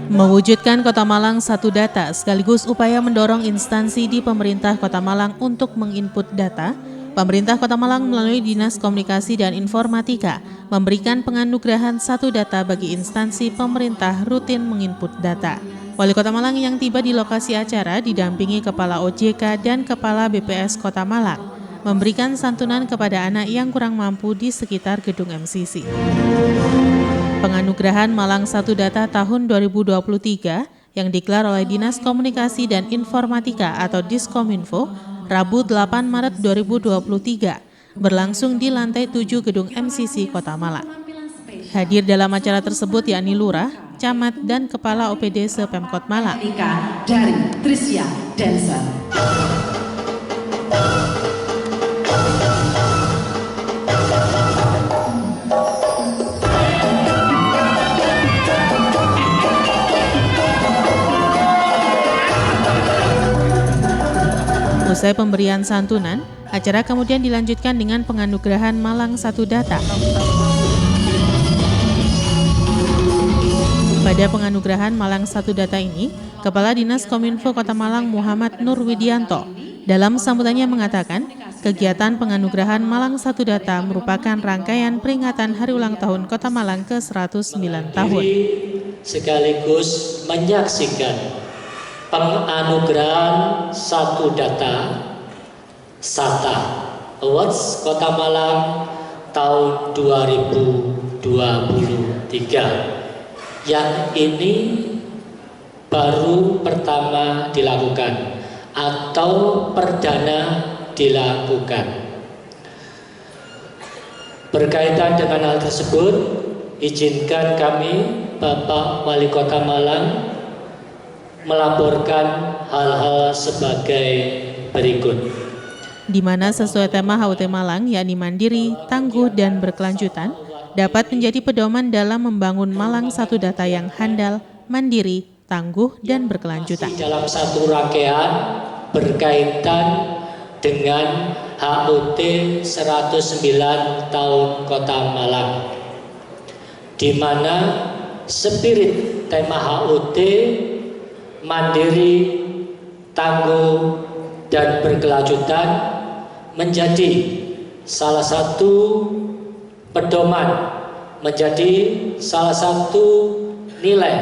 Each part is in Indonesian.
Mewujudkan Kota Malang satu data sekaligus upaya mendorong instansi di pemerintah Kota Malang untuk menginput data, pemerintah Kota Malang melalui Dinas Komunikasi dan Informatika memberikan penganugerahan satu data bagi instansi pemerintah rutin menginput data. Wali Kota Malang yang tiba di lokasi acara didampingi Kepala OJK dan Kepala BPS Kota Malang memberikan santunan kepada anak yang kurang mampu di sekitar gedung MCC. Penganugerahan Malang Satu Data tahun 2023 yang digelar oleh Dinas Komunikasi dan Informatika atau Diskominfo Rabu 8 Maret 2023 berlangsung di lantai 7 gedung MCC Kota Malang. Hadir dalam acara tersebut yakni Lurah, Camat, dan Kepala OPD Sepemkot Malang. Dari Trisya Dancer. Usai pemberian santunan, acara kemudian dilanjutkan dengan penganugerahan Malang Satu Data. Pada penganugerahan Malang Satu Data ini, Kepala Dinas Kominfo Kota Malang Muhammad Nur Widianto dalam sambutannya mengatakan, kegiatan penganugerahan Malang Satu Data merupakan rangkaian peringatan Hari Ulang Tahun Kota Malang ke-109 tahun. Sekaligus menyaksikan penganugerahan Satu Data SATA Awards Kota Malang tahun 2023 yang ini baru pertama dilakukan atau perdana dilakukan. Berkaitan dengan hal tersebut, izinkan kami Bapak Wali Kota Malang melaporkan hal-hal sebagai berikut. Di mana sesuai tema HUT Malang, yakni mandiri, tangguh, dan berkelanjutan, dapat menjadi pedoman dalam membangun Malang Satu Data yang handal, mandiri, tangguh, dan berkelanjutan. Dalam satu rangkaian berkaitan dengan HUT 109 tahun Kota Malang, di mana spirit tema HUT mandiri, tangguh, dan berkelanjutan menjadi salah satu pedoman, menjadi salah satu nilai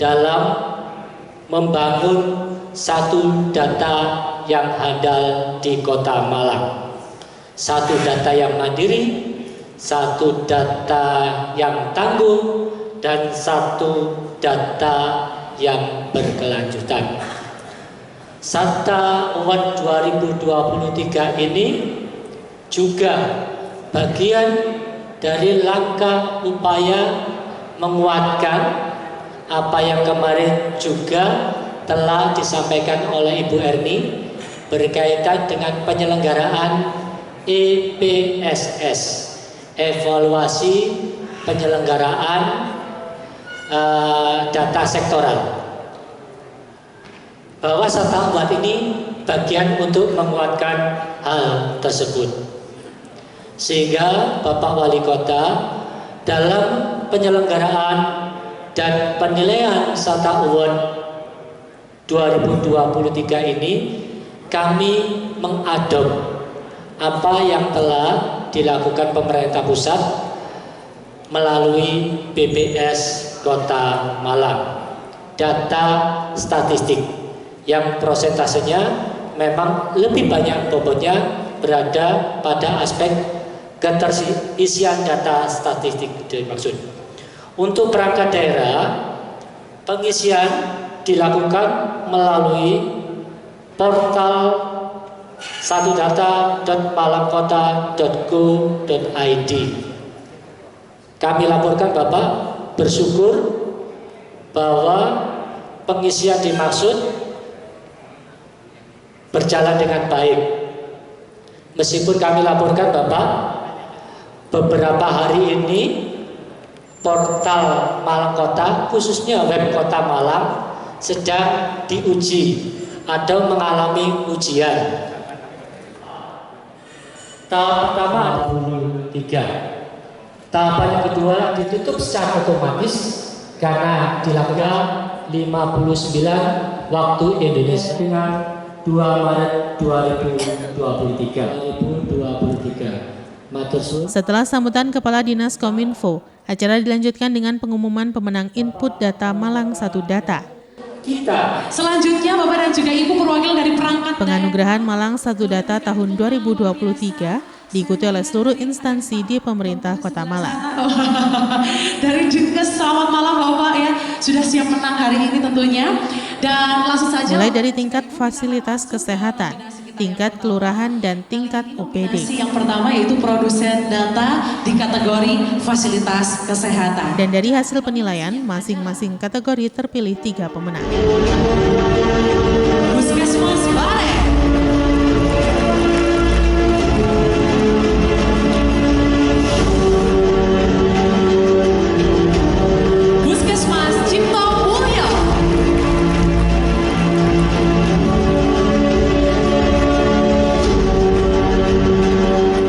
dalam membangun satu data yang handal di Kota Malang. Satu data yang mandiri, satu data yang tangguh, dan satu data yang berkelanjutan. SATA Award 2023 ini juga bagian dari langkah upaya menguatkan apa yang kemarin juga telah disampaikan oleh Ibu Erni berkaitan dengan penyelenggaraan EPSS, evaluasi penyelenggaraan data sektoral, bahwa SATA Award ini bagian untuk menguatkan hal tersebut, sehingga Bapak Wali Kota dalam penyelenggaraan dan penilaian SATA Award 2023 ini kami mengadop apa yang telah dilakukan pemerintah pusat melalui BPS Kota Malang, data statistik yang prosentasenya memang lebih banyak bobotnya berada pada aspek keterisian data statistik dimaksud. Untuk perangkat daerah, pengisian dilakukan melalui portal satudata.malangkota.go.id. Kami laporkan Bapak bersyukur bahwa pengisian dimaksud berjalan dengan baik. Meskipun kami laporkan Bapak, beberapa hari ini portal Malang Kota, khususnya web Kota Malang, sedang diuji atau mengalami ujian. Tahap pertama ada 3. Tahapan yang kedua ditutup secara otomatis karena dilakukan 59 waktu Indonesia dengan 2 Maret 2023. Matur suwun. Setelah sambutan Kepala Dinas Kominfo, acara dilanjutkan dengan pengumuman pemenang input data Malang 1 Data. Selanjutnya Bapak dan juga Ibu perwakilan dari perangkat Penganugerahan Malang 1 Data tahun 2023 diikuti oleh seluruh instansi di pemerintah Kota Malang. dari Dinkes, selamat malam Bapak ya. Sudah siap menang hari ini tentunya. Dan langsung saja Mulai dari tingkat fasilitas kesehatan, tingkat kelurahan, dan tingkat OPD. yang pertama yaitu produsen data di kategori fasilitas kesehatan. Dan dari hasil penilaian, masing-masing kategori terpilih 3 pemenang. Puskesmas Bareng. Puskesmas Cipto Mulyo.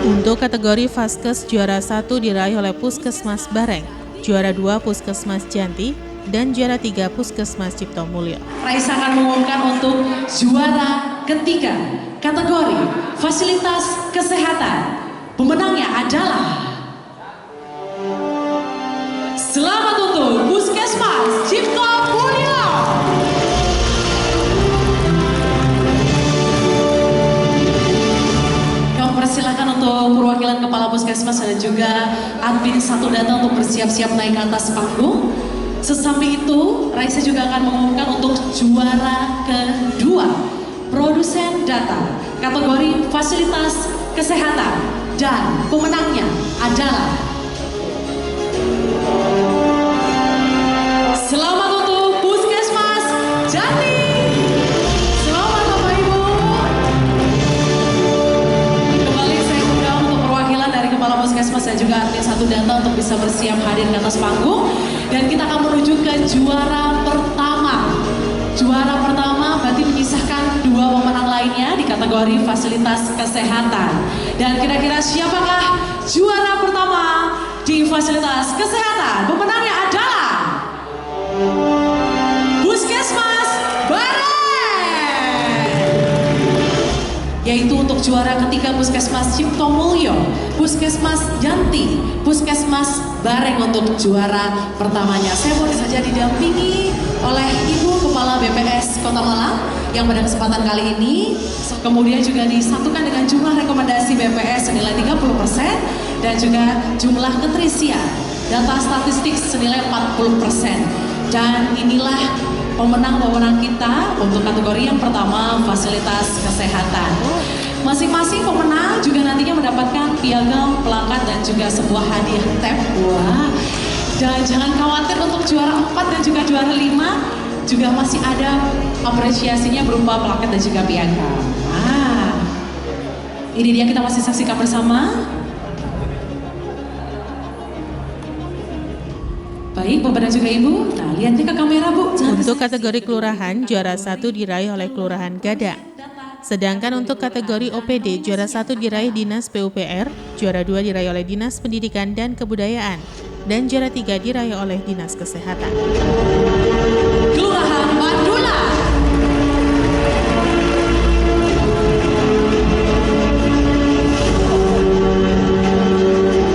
Untuk kategori Vaskes, juara 1 diraih oleh Puskesmas Bareng, juara 2 Puskesmas Janti, dan juara 3 Puskesmas Cipto Mulyo. Raisa akan mengumumkan untuk juara ketiga kategori fasilitas kesehatan. Pemenangnya adalah selamat untuk Puskesmas Cipto Mulyo. Kami persilakan untuk perwakilan Kepala Puskesmas dan juga admin 1 Data untuk bersiap-siap naik ke atas panggung. Sesamping itu, Raisa juga akan mengumumkan untuk juara kedua produsen data kategori fasilitas kesehatan, dan pemenangnya adalah selamat untuk Puskesmas Janti. Selamat Bapak Ibu. Kembali saya undang untuk perwakilan dari Kepala Puskesmas dan juga admin 1 Data untuk bisa bersiap hadir di atas panggung. Dan kita akan menuju ke juara pertama. Juara pertama berarti menyisahkan 2 pemenang lainnya di kategori fasilitas kesehatan. Dan kira-kira siapakah juara pertama di fasilitas kesehatan? Pemenangnya adalah Puskesmas Bareng. Yaitu untuk juara ketiga Puskesmas Cipto Mulyo, Puskesmas Janti, Puskesmas Bareng untuk juara pertamanya. Saya boleh saja didampingi oleh Ibu Kepala BPS Kota Malang yang pada kesempatan kali ini kemudian juga disatukan dengan jumlah rekomendasi BPS senilai 30% dan juga jumlah keterisian data statistik senilai 40%. Dan inilah pemenang-pemenang kita untuk kategori yang pertama, fasilitas kesehatan. Masing-masing pemenang juga nantinya mendapatkan piagam, plakat, dan juga sebuah hadiah tab. Wah, dan jangan khawatir untuk juara 4 dan juga juara 5 juga masih ada apresiasinya berupa plakat dan juga piagam. Ini dia, kita masih saksikan bersama. Baik, Bapak dan juga Ibu, nah lihatnya ke kamera Bu. Untuk kategori kelurahan, juara 1 diraih oleh Kelurahan Gadang. Sedangkan untuk kategori OPD, juara 1 diraih Dinas PUPR, juara 2 diraih oleh Dinas Pendidikan dan Kebudayaan, dan juara 3 diraih oleh Dinas Kesehatan. Kelurahan Bandula.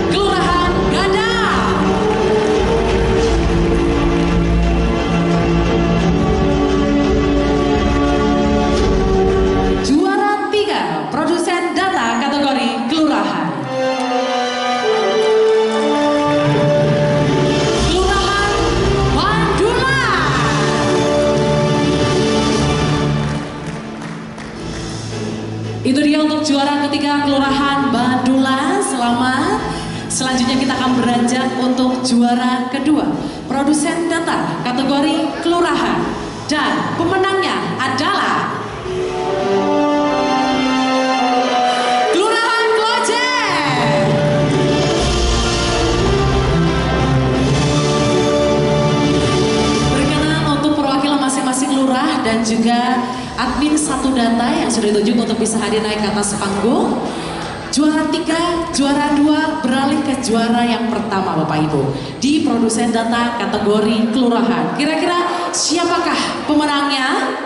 Kelurahan Gadang. Juara 3 produsen data kategori kelurahan. Kelurahan Bandula. Itu dia untuk juara ketiga Kelurahan Bandula. Selamat. Selanjutnya kita akan beranjak untuk juara kedua produsen data kategori kelurahan. Dan pemenangnya adalah Kelurahan Klocek. Berkenan untuk perwakilan masing-masing lurah dan juga admin 1 Data yang sudah ditunjuk untuk bisa hadir naik ke atas panggung. juara 3, juara 2 beralih ke juara yang pertama Bapak Ibu di produsen data kategori kelurahan. Kira-kira siapakah pemenangnya?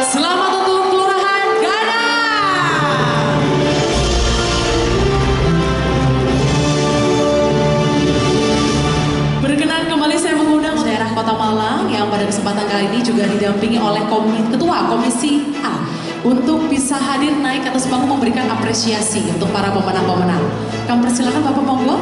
Selamat untuk Kelurahan Gada. Berkenan kembali saya mengundang daerah Kota Malang yang pada kesempatan kali ini juga didampingi oleh Ketua Komisi A untuk bisa hadir naik ke atas panggung memberikan apresiasi untuk para pemenang-pemenang. Kami persilakan Bapak monggo.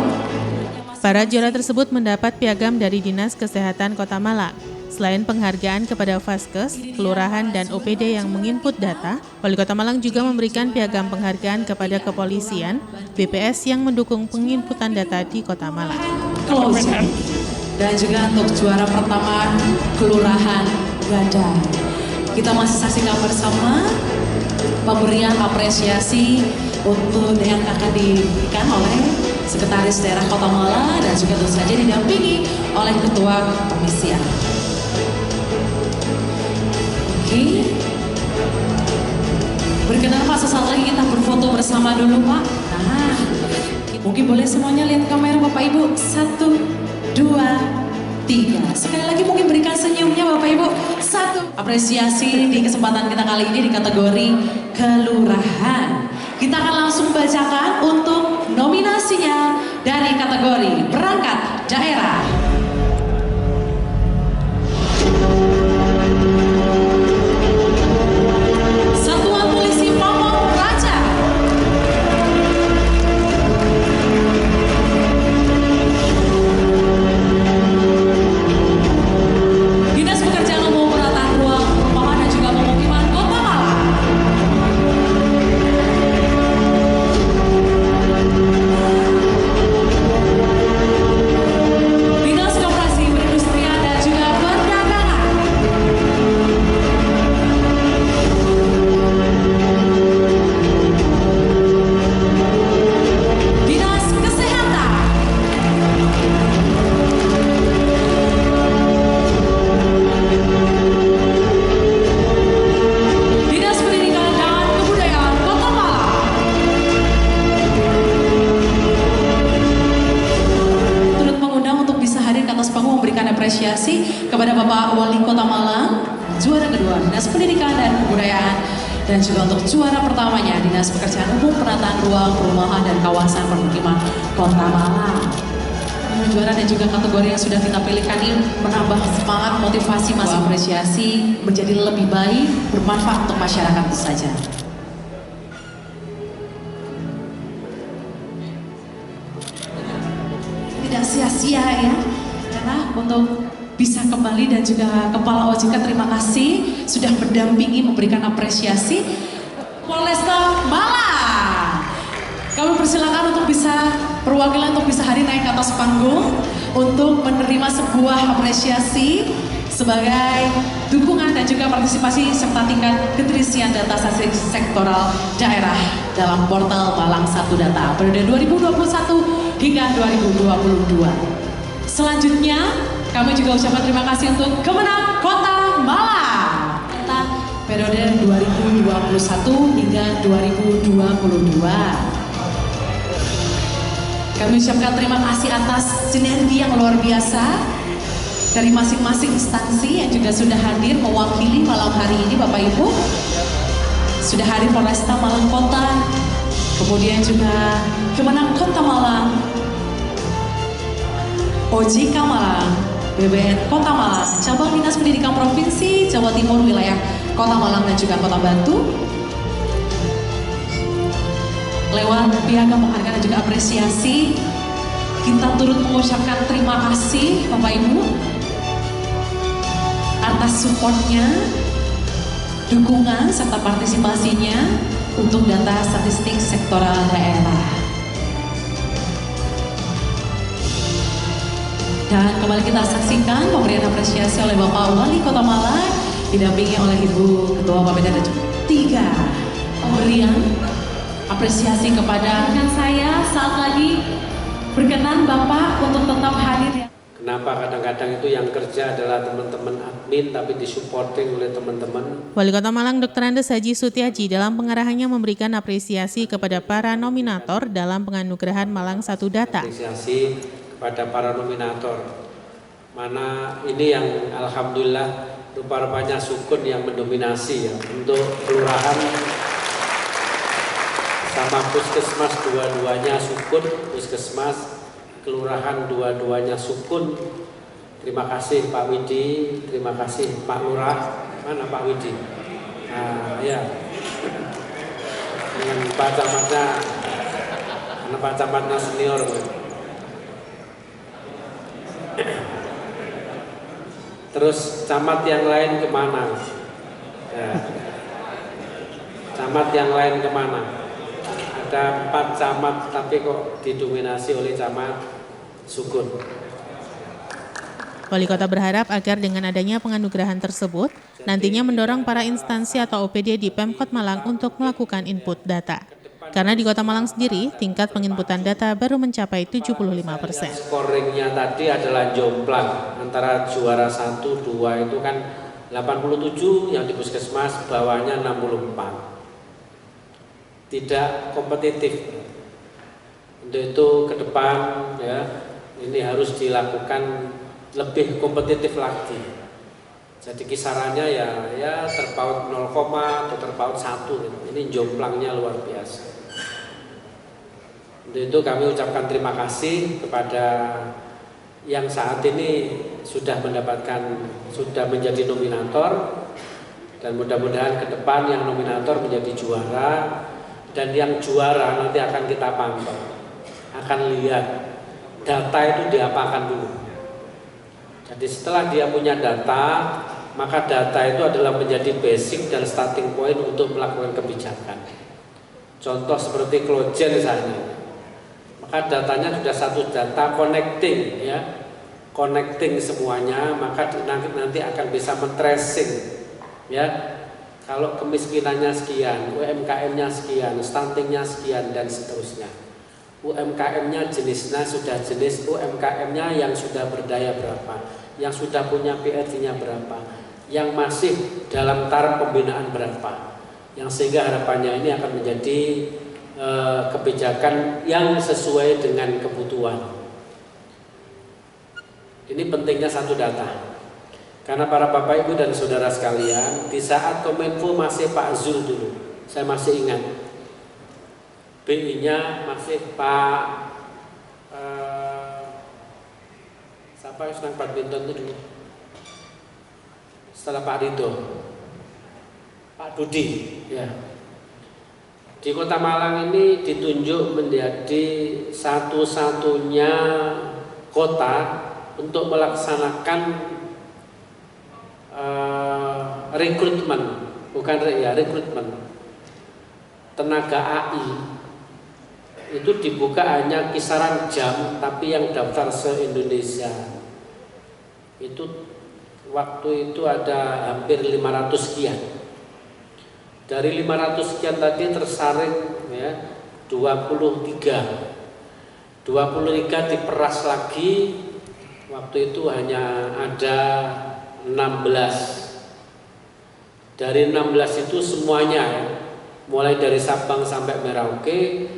Para juara tersebut mendapat piagam dari Dinas Kesehatan Kota Malang. Selain penghargaan kepada Vaskes, kelurahan, dan OPD yang menginput data, Wali Kota Malang juga memberikan piagam penghargaan kepada kepolisian, BPS yang mendukung penginputan data di Kota Malang. Closing. Dan juga untuk juara pertama Kelurahan Gada. Kita masih saksikan bersama pemberian apresiasi untuk yang akan diberikan oleh Sekretaris Daerah Kota Malang dan juga tentu saja didampingi oleh Ketua Komisi A. Oke. Berkenan Pak, sesaat lagi kita berfoto bersama dulu Pak. Nah, mungkin boleh semuanya lihat kamera Bapak Ibu. 1, 2, 3. Sekali lagi mungkin berikan senyumnya Bapak Ibu. 1. Apresiasi di kesempatan kita kali ini di kategori kelurahan. Kita akan langsung bacakan untuk nominasinya dari kategori perangkat daerah. Satuan Polisi Pamong Praja. Dinas Pekerjaan Umum Penataan Ruang Perumahan dan juga Pemukiman Kota Malang. Dinas Koperasi Perindustrian dan juga Perdagangan. Dinas Kesehatan. Dinas Pendidikan dan Kebudayaan Kota Malang. Turut mengundang untuk bisa hadir ke atas panggung memberikan apresiasi kepada Bapak Wali Kota Malang, juara kedua Dinas Pendidikan dan Kebudayaan, dan juga untuk juara pertamanya Dinas Pekerjaan Umum Penataan Ruang Perumahan dan Kawasan Permukiman Kota Malang. Juara dan juga kategori yang sudah kita pilihkan ini menambah semangat, motivasi, masih apresiasi menjadi lebih baik, bermanfaat untuk masyarakat itu saja. Tidak sia-sia ya, karena untuk bisa kembali dan juga Kepala OJK terima kasih sudah mendampingi memberikan apresiasi Polresta Malang. Kami persilakan untuk bisa perwakilan untuk bisa hadir naik ke atas panggung untuk menerima sebuah apresiasi sebagai dukungan dan juga partisipasi serta tingkat keterisian data statistik sektoral daerah dalam portal Malang 1 Data periode 2021 hingga 2022. Selanjutnya kami juga ucapkan terima kasih untuk Kemenang Kota Malang periode 2021 hingga 2022. Kami ucapkan terima kasih atas sinergi yang luar biasa dari masing-masing instansi yang juga sudah hadir mewakili malam hari ini Bapak Ibu. Sudah hadir Polresta Malang Kota, kemudian juga Kemenang Kota Malang, OJK Malang, BBN Kota Malang, Cabang Dinas Pendidikan Provinsi Jawa Timur wilayah Kota Malang dan juga Kota Batu. Lewat piagam penghargaan dan juga apresiasi, kita turut mengucapkan terima kasih Bapak Ibu atas supportnya, dukungan serta partisipasinya untuk data statistik sektoral daerah. Dan kembali kita saksikan pemberian apresiasi oleh Bapak Wali Kota Malang didampingi oleh Ibu Ketua Bapeda dan 3 pemberian apresiasi kepada dengan saya saat lagi berkenan Bapak untuk tetap hadir ya. Kenapa kenapa kadang-kadang itu yang kerja adalah teman-teman admin tapi disupporting oleh teman-teman. Wali Kota Malang Dr. Andes Haji Sutiaji dalam pengarahannya memberikan apresiasi kepada para nominator dalam penganugerahan Malang Satu Data. Apresiasi kepada para nominator. Mana ini yang alhamdulillah rupa-rupanya Sukun yang mendominasi ya untuk kelurahan sama puskesmas dua-duanya Sukun, puskesmas kelurahan dua-duanya Sukun. Terima kasih Pak Widi, terima kasih Pak Lurah. Mana Pak Widi? Nah, ya. Dengan Pak Camatnya, karena Pak Camatnya senior. Terus camat yang lain kemana? Ya. Camat yang lain kemana? Ada 4 camat tapi kok didominasi oleh camat Sukun. Wali Kota berharap agar dengan adanya penganugerahan tersebut, nantinya mendorong para instansi atau OPD di Pemkot Malang untuk melakukan input data. Karena di Kota Malang sendiri, tingkat penginputan data baru mencapai 75%. Scoringnya tadi adalah jomplang antara juara 1, 2 itu kan 87 yang di puskesmas, bawahnya 64. Tidak kompetitif. Untuk itu ke depan ya ini harus dilakukan lebih kompetitif lagi. Jadi kisarannya ya terpaut 0, atau terpaut 1 gitu. Ini jomplangnya luar biasa. Untuk itu kami ucapkan terima kasih kepada yang saat ini sudah menjadi nominator, dan mudah-mudahan ke depan yang nominator menjadi juara, dan yang juara nanti akan kita pantau, akan lihat data itu diapakan dulu. Jadi setelah dia punya data, maka data itu adalah menjadi basic dan starting point untuk melakukan kebijakan. Contoh seperti Klojen misalnya, maka datanya sudah satu data connecting ya, connecting semuanya, maka nanti akan bisa men-tracing ya. Kalau kemiskinannya sekian, UMKM-nya sekian, stuntingnya sekian, dan seterusnya. UMKM-nya jenisnya sudah jenis UMKM-nya yang sudah berdaya berapa, yang sudah punya PRD-nya berapa, yang masih dalam taraf pembinaan berapa, yang sehingga harapannya ini akan menjadi kebijakan yang sesuai dengan kebutuhan. Ini pentingnya satu data. Karena para Bapak Ibu dan Saudara sekalian, di saat Kominfo masih Pak Zul dulu, saya masih ingat, BI-nya masih Pak siapa yang senang badminton itu dulu? Setelah Pak Ridho, Pak Dudi, ya. Di Kota Malang ini ditunjuk menjadi satu-satunya kota untuk melaksanakan rekrutmen, rekrutmen tenaga AI itu dibuka hanya kisaran jam, tapi yang daftar se-Indonesia itu waktu itu ada hampir 500 sekian. Dari 500 sekian tadi tersaring ya 23 diperas lagi, waktu itu hanya ada 16. Dari 16 itu semuanya ya, mulai dari Sabang sampai Merauke,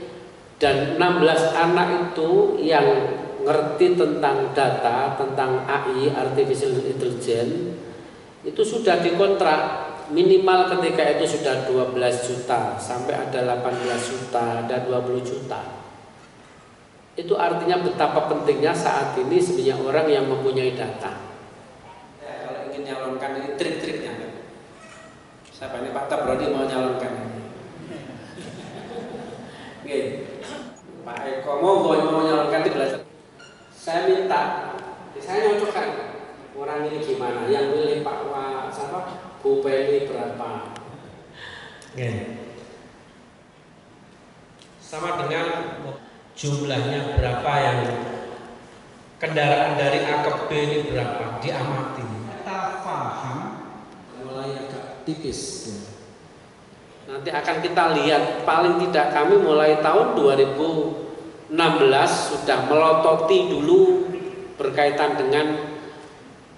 dan 16 anak itu yang ngerti tentang data, tentang AI, artificial intelligence, itu sudah dikontrak. Minimal ketika itu sudah 12 juta, sampai ada 18 juta, ada 20 juta. Itu artinya betapa pentingnya saat ini sebenarnya orang yang mempunyai data. Kalau ingin nyalonkan ini trik-triknya. Siapa ini Pak Tabrodi mau nyalonkan? Oke. Pak Eko mau nyalonkan di belajar. Saya minta, saya nyocokkan orang ini gimana? Yang milih Pak Bu Peli berapa? Oke. Sama dengan jumlahnya berapa, yang kendaraan dari A ke B ini berapa, diamati. Kita paham mulai agak tipis. Nanti akan kita lihat, paling tidak kami mulai tahun 2016 sudah melototi dulu berkaitan berkaitan dengan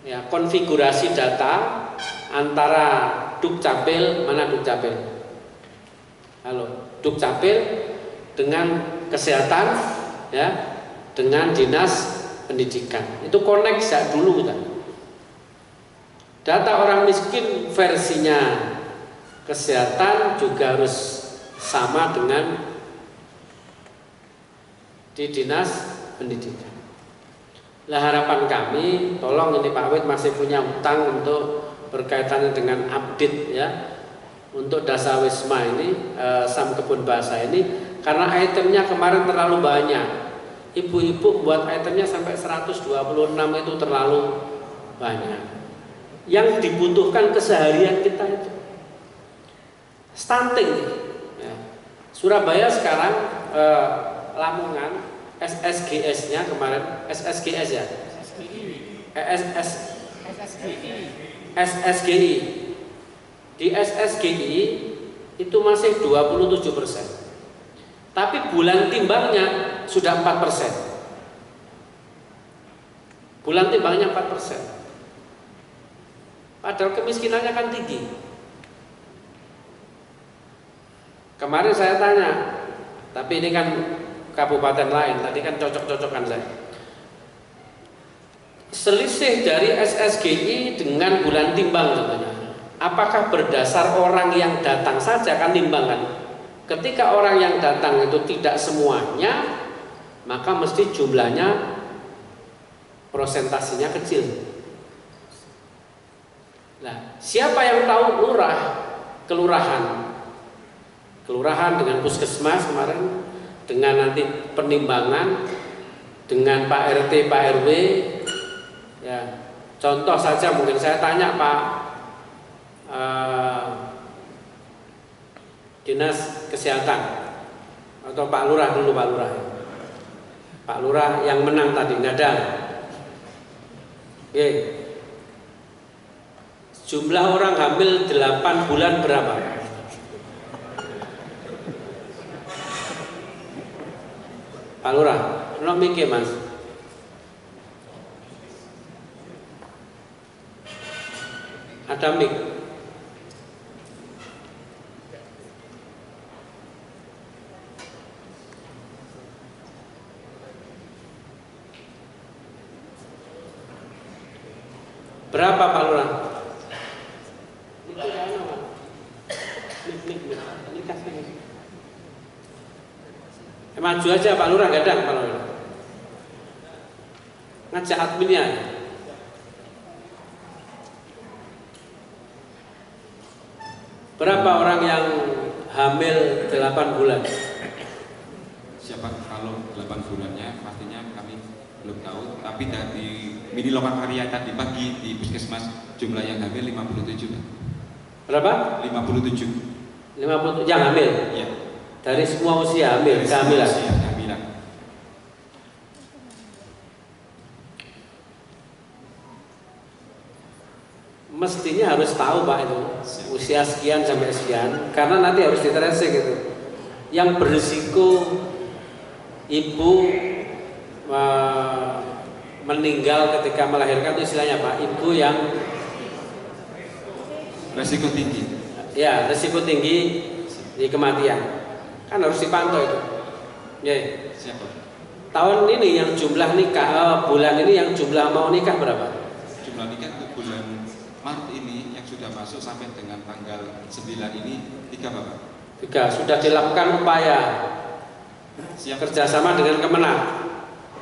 ya, konfigurasi data antara Dukcapil, mana Dukcapil? Halo, Dukcapil dengan kesehatan, ya, dengan dinas pendidikan. Itu connect sejak dulu kita. Data orang miskin versinya kesehatan juga harus sama dengan di dinas pendidikan. Lah harapan kami, tolong ini Pak Wid masih punya hutang untuk berkaitan dengan update ya untuk Dasawisma ini, Sam Kebun Bahasa ini, karena itemnya kemarin terlalu banyak. Ibu-ibu buat itemnya sampai 126 itu terlalu banyak. Yang dibutuhkan keseharian kita itu stunting. Ya. Surabaya sekarang Lamongan SSGS-nya kemarin SSGS ya. SSGI. Di SSGI itu masih 27%. Tapi bulan timbangnya sudah 4%. Bulan timbangnya 4%. Padahal kemiskinannya kan tinggi. Kemarin saya tanya, tapi ini kan kabupaten lain, tadi kan cocok-cocokan saya. Selisih dari SSGI dengan bulan timbang contohnya. Apakah berdasar orang yang datang saja kan timbangkan? Ketika orang yang datang itu tidak semuanya, maka mesti jumlahnya prosentasinya kecil. Nah, siapa yang tahu lurah, kelurahan dengan puskesmas kemarin, dengan nanti penimbangan, dengan Pak RT, Pak RW, ya contoh saja mungkin saya tanya Pak Dinas Kesehatan atau Pak Lurah dulu, Pak Lurah yang menang tadi Ngadang. Oke. Jumlah orang hamil 8 bulan berapa? Pak Lurah, lo mikir Mas. Ada mik. Berapa Pak Lurah? Maju aja Pak Lurah, gadang Pak Lurah. Ngajak adminnya. Berapa orang yang hamil 8 bulan? Siapa kalau 8 bulannya pastinya kami belum tahu, tapi dari mini lokakarya tadi pagi di puskesmas jumlah yang hamil 57. Berapa? 57. 50 yang hamil? Ya. Dari semua usia hamil, kehamilan. Mestinya harus tahu Pak itu usia sekian sampai sekian, karena nanti harus diterese gitu. Yang berisiko ibu meninggal ketika melahirkan itu istilahnya Pak, ibu yang resiko tinggi. Ya, resiko tinggi di kematian. Kan harus dipantau itu. Ya. Siapa? Tahun ini yang jumlah nikah, bulan ini yang jumlah mau nikah berapa? Jumlah nikah untuk bulan Maret ini yang sudah masuk sampai dengan tanggal 9 ini 3 Bapak. 3. Sudah dilakukan upaya kerjasama dengan Kemenag.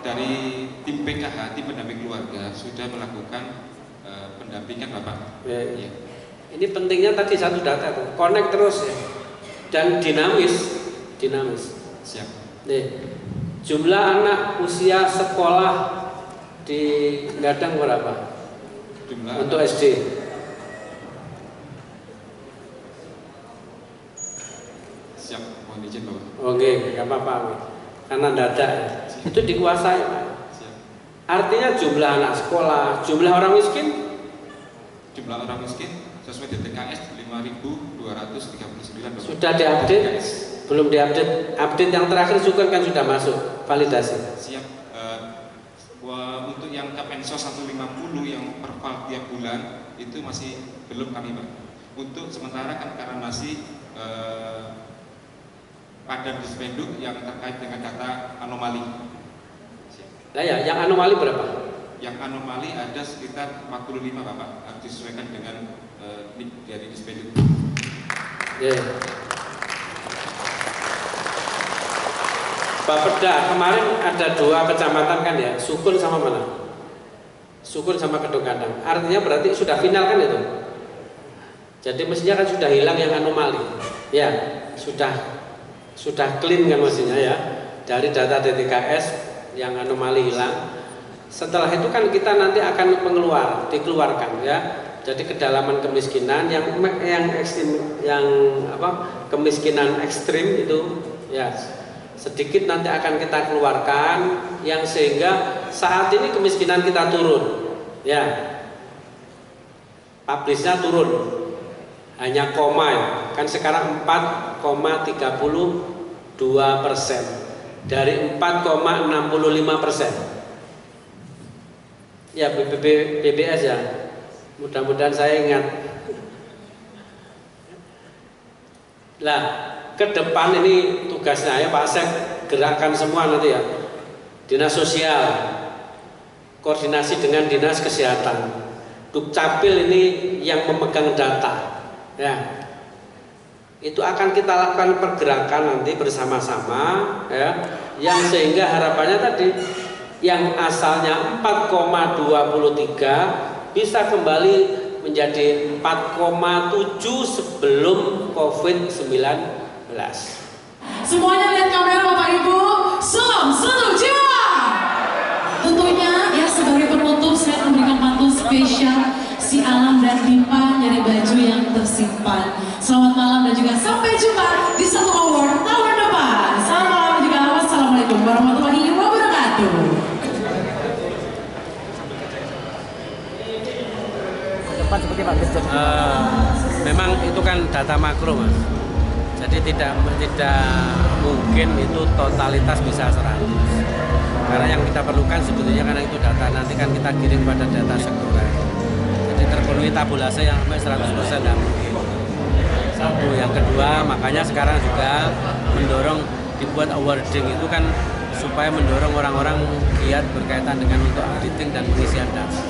Dari tim PKH, tim pendamping keluarga sudah melakukan pendampingan Bapak. Ya. Ini pentingnya tadi satu data tuh, connect terus ya. Dan dinamis. Siap. Nih, jumlah anak usia sekolah di Gadang berapa? Jumlah untuk anak SD. Siap, mohon izin Bapak. Oke, nggak apa-apa. Karena data itu dikuasai Pak. Siap. Artinya jumlah anak sekolah, jumlah orang miskin? Jumlah orang miskin sesuai DTKS 5.239 Bapak. Sudah diupdate? Belum diupdate. Update yang terakhir juga kan sudah masuk validasi. Siap. Untuk yang Kemensos 150 yang per file tiap bulan itu masih belum kami Pak. Untuk sementara kan karena masih pada Dispenduk yang terkait dengan data anomali. Nah ya, yang anomali berapa? Yang anomali ada sekitar 45 Bapak, harus disesuaikan dengan dari Dispenduk. Yeah. Bapeda kemarin ada 2 kecamatan kan ya, Sukun sama mana? Sukun sama Kedung Kandang. Artinya berarti sudah final kan itu? Jadi mestinya kan sudah hilang yang anomali. Ya, sudah clean kan mestinya ya. Dari data DTKS yang anomali hilang. Setelah itu kan kita nanti akan dikeluarkan ya. Jadi kedalaman kemiskinan yang ekstrim, kemiskinan ekstrim itu ya sedikit nanti akan kita keluarkan yang sehingga saat ini kemiskinan kita turun ya, publishnya turun hanya koma ya. Kan sekarang 4,32% dari 4,65% ya. BBS ya, mudah-mudahan saya ingat. Lah ke depan ini tugasnya ya Pak Asep, gerakan semua nanti ya, Dinas Sosial koordinasi dengan Dinas Kesehatan, Dukcapil ini yang memegang data ya, itu akan kita lakukan pergerakan nanti bersama-sama ya, yang sehingga harapannya tadi yang asalnya 4,23 bisa kembali menjadi 4,7 sebelum COVID-19. Semuanya lihat kamera Bapak Ibu. Salam satu jiwa. Tentunya ya sebagai penutup saya memberikan pantun spesial si Alam dan Dipa dari baju yang tersimpan. Selamat malam dan juga sampai jumpa di satu award tahun depan. Selamat malam juga wassalamualaikum warahmatullahi wabarakatuh. Memang itu kan data makro Mas. Jadi tidak mungkin itu totalitas bisa 100. Karena yang kita perlukan sebetulnya karena itu data nanti kan kita kirim pada data sektoral. Jadi terpenuhi tabulase yang sampai 100% tidak mungkin. Satu, yang kedua makanya sekarang juga mendorong dibuat awarding itu kan supaya mendorong orang-orang giat berkaitan dengan untuk auditing dan pengisian data.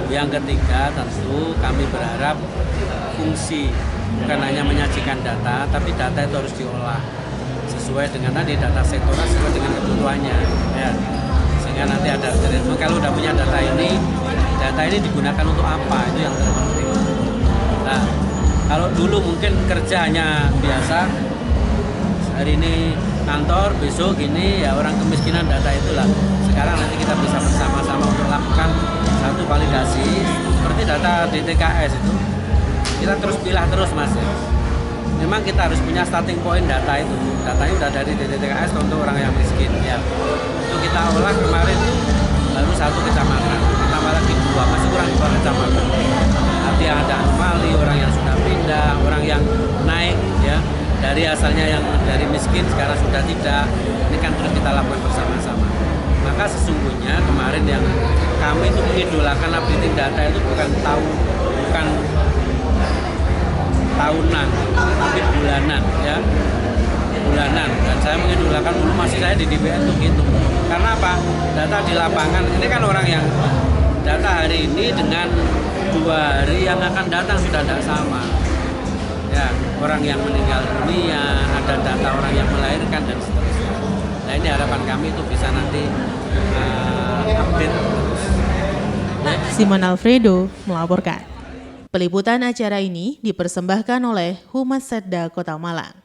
Yang ketiga tentu kami berharap fungsi bukan hanya menyajikan data, tapi data itu harus diolah sesuai dengan tadi data sektoral sesuai dengan kebutuhannya ya. Sehingga nanti ada kalau udah punya data ini digunakan untuk apa, itu yang terpenting. Nah, kalau dulu mungkin kerja hanya biasa, hari ini kantor, besok gini ya, orang kemiskinan data itulah. Sekarang nanti kita bisa bersama-sama untuk lakukan satu validasi seperti data DTKS itu. Kita terus pilah terus Mas ya. Memang kita harus punya starting point data itu. Datanya udah dari DTKS untuk orang yang miskin ya. Itu kita olah kemarin itu baru 1 kecamatan. Tambah lagi 2, masih kurang 2 kecamatan. Nanti ada anomali, orang yang sudah pindah, orang yang naik ya. Dari asalnya yang dari miskin sekarang sudah tidak. Ini kan terus kita lakukan bersama-sama. Maka sesungguhnya kemarin yang kami itu mengidolakan updating data itu bukan tahunan, tapi bulanan ya, bulanan. Dan saya mengidolakan dulu masih saya di DPR itu gitu. Karena apa? Data di lapangan ini kan orang yang data hari ini dengan 2 hari yang akan datang sudah tidak sama. Ya, orang yang meninggal dunia, ada data orang yang melahirkan dan seterusnya. Nah ini harapan kami itu bisa nanti update. Simon Alfredo melaporkan. Peliputan acara ini dipersembahkan oleh Humas Setda Kota Malang.